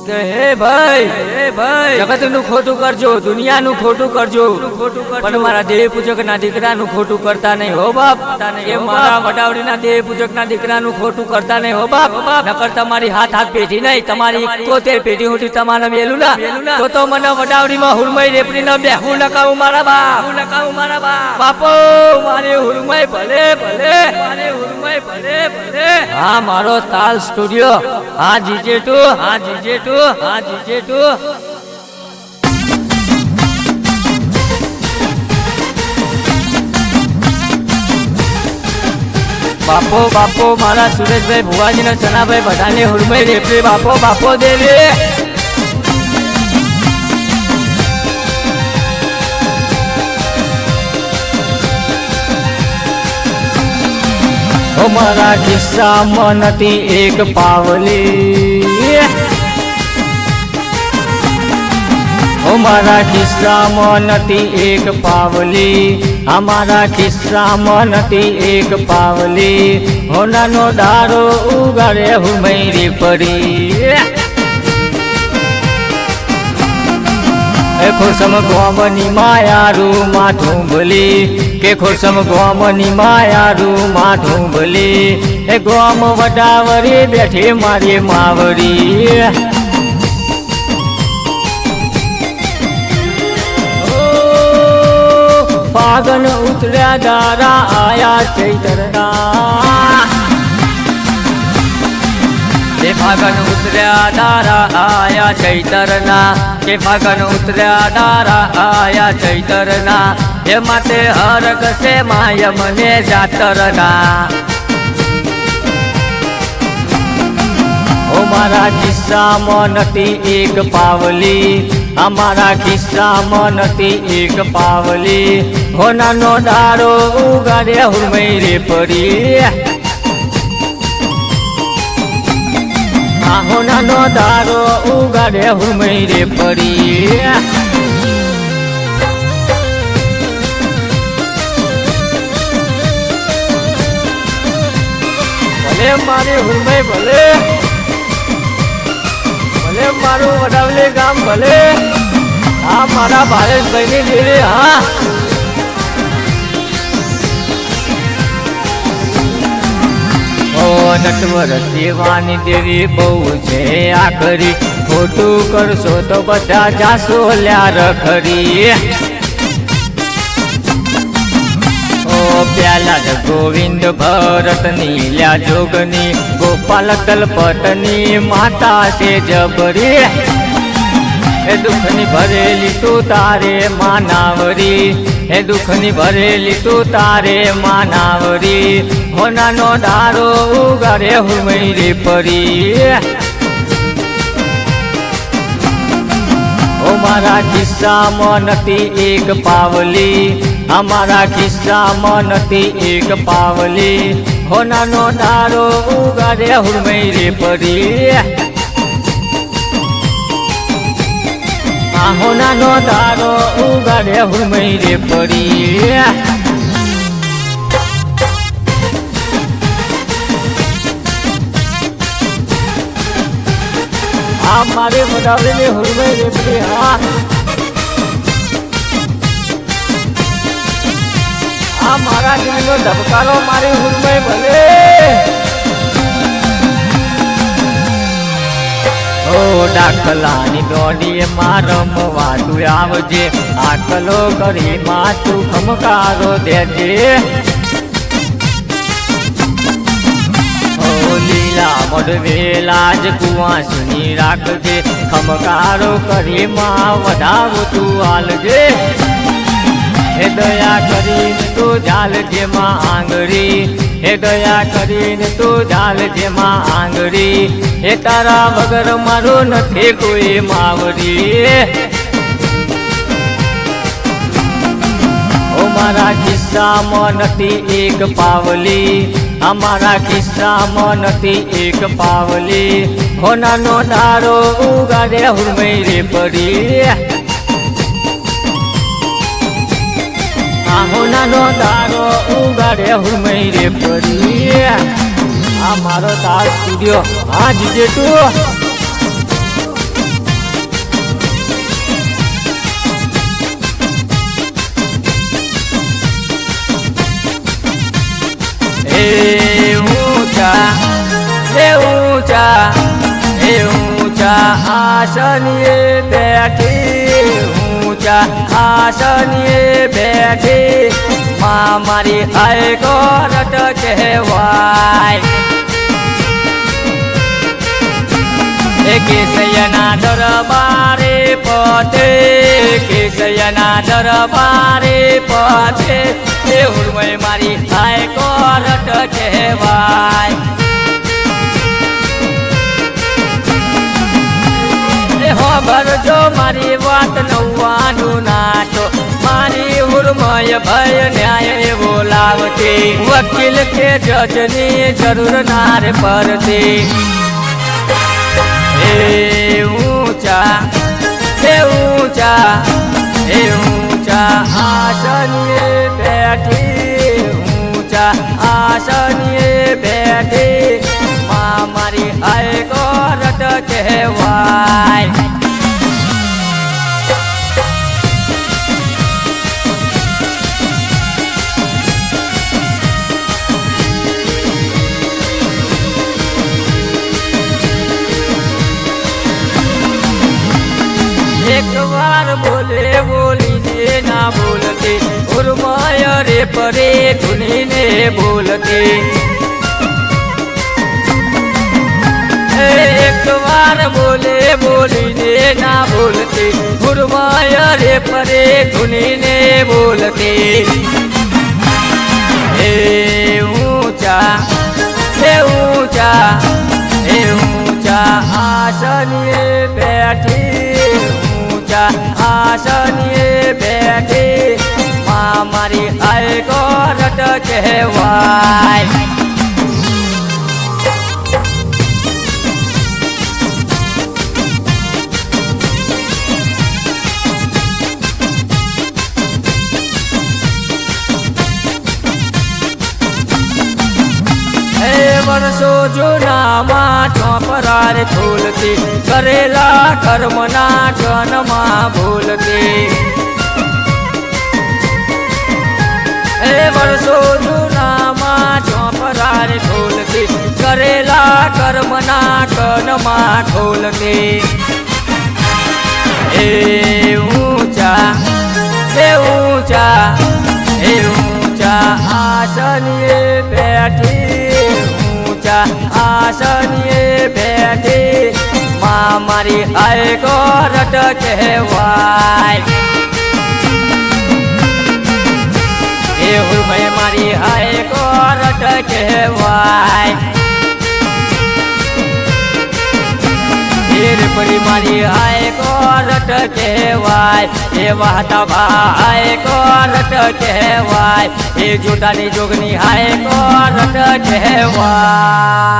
हे भाई जगत नु खोटू करजो, दुनिया नु खोटू करजो, पण मारा देव पूजक ना दीकरा नु खोटू करता नहीं हो बाप। ये मारा वडावड़ी ना देव पूजक ना दीकरा नु खोटू करता नहीं हो बाप। नकर तमारी हाथ हाथ पेटी नहीं, तमारी 71 पेटी होती तमारा मेलू ना तो मने वडावड़ी में हुरमई रेपड़ी न बेहू न कहू मारा बाप। बापो मारे हुरमई भले भले, मारे हुरमई भले भले। हाँ मारो ताल स्टूडियो, हाँ जीजे टू, हाँ जीजे टू, हाँ जीजे टू। बापो बापो मारा सुरेश भाई भुवाजी ने चना भाई बधाने हुरमई रेपड़ी बापो बापो देवी। मारा खिस्सा मनती एक पावली, मारा खिस्सा मनती एक पावली, हमारा खिस्सा मनती एक पावली। होना नो दारो उगारे हुरमई रेपड़ी। खोसम गोमनी मायारू माथू भली, के खोसम गोमनी मायारू माथू भली। गोम वडावरी बैठे मारी मावरी। फागन उतरा दारा आया चैतरना, के फागन उतरा दारा आया चैतरना, के फागन उतरा दारा आया चैतरना। हे माते हरक से माय मने जातरना। ओ मारा खिस्सा मनती एक पावली, हमारा खिस्सा मनती एक पावली। होना नो दारो उगारे हुरमई रेपड़ी। होना नो दारो उगारे हुरमई रेपड़ी। भले मारे हुरमई भले भले मारू वडावले गाम भले। हाँ मारा भारत बहनी देवी। हाँ नटवर सेवानी देवी बहु छे आखरी। खोटू करशो तो बधा जासो ल्या रखरी। प्याला गोविंद भरत नील्या जोगनी, गोपाल तलपटनी माता से जबरी। दुखनी भरेली तू तारे मानावरी, हे दुखनी भरेली तू तारे मानावरी। होना नो दारो उगारे हुरमई रेपड़ी। ओ मारा खिस्सा मनती एक पावली, हमारा खिस्सा मनती एक पावली। होना नो दारो उगारे हुरमई रेपड़ी। होना नो दारो उगारे हुरमई रेपड़ी। हमारे मुदावले में हुरमई रेपड़ी। हमारा दिल में धबकारो मारी हुरमई भले। ओ डाकलानी डोडी मारम वाटू आवजे, आकलो करी मातू खमकारो देजे। ओ लीला मोडवेलाज कुआसनी राखजे, खमकारो करी माँ वडाव तू आलजे। हे दया करीने तू झाल जे माँ आंगरी, हे दया करीने तू झाल जे माँ आंगरी। हे तारा वगर मारो नथे कोई मावरी। ओ मारा खिस्सा मनती एक पावली, हमारा खिस्सा मनती एक पावली। होना नो दारो उगारे हुरमई रेपड़ी। होना नो दारो उगारे हुरमई रेपड़ी। मारो ताल स्टूडियो। हाँ जीजे टू। ऊंचा आसनिए बैठी ऊंचा आसनिए बैठी माँ मारी आए गोरट कहवाय केसयना दरबारे पथे केसयना दरबारे पथे देहुरमय मारी आए गोरट कहवाय भरजो मारी वात नौवानु नाटो मारी हुरमय भय न्याय बोलावती वकील के जजनी जरूर नार परती ऊंचा ऊंचा ऊंचा आसनिए बैठी ऊंचा आसनिए बैठी माँ मारी आए गोरट कहवाय एक बार बोले बोली ने ना बोलते उर्माय रे परे धुनी ने बोलते एक बार बोले बोली ने ना बोलते उर्माय रे परे धुनी ने बोलते ऊंचा ऊंचा ऊंचा आसनिए बैठी आसनिए बैठी माँ मारी आए गोरट कहवाय वर्षो जूना माँ चौपरार झूलती करेला कर्मना गन माँ भूलती वर्षो जूना माँ चौपरार झूलती करेला कर्मना गन माँ खोलती ऊंचा ऊंचा ऊंचा आसनिए बैठी आसनिए बैठी माँ मारी आए गोरट कहवाय हुरमय मारी आए गोरट कहवाय परी मारी आए गोरट कहवाय वाहता भाई गोरट कहवाय जोटानी जोगनी आए गोरट कहवाय।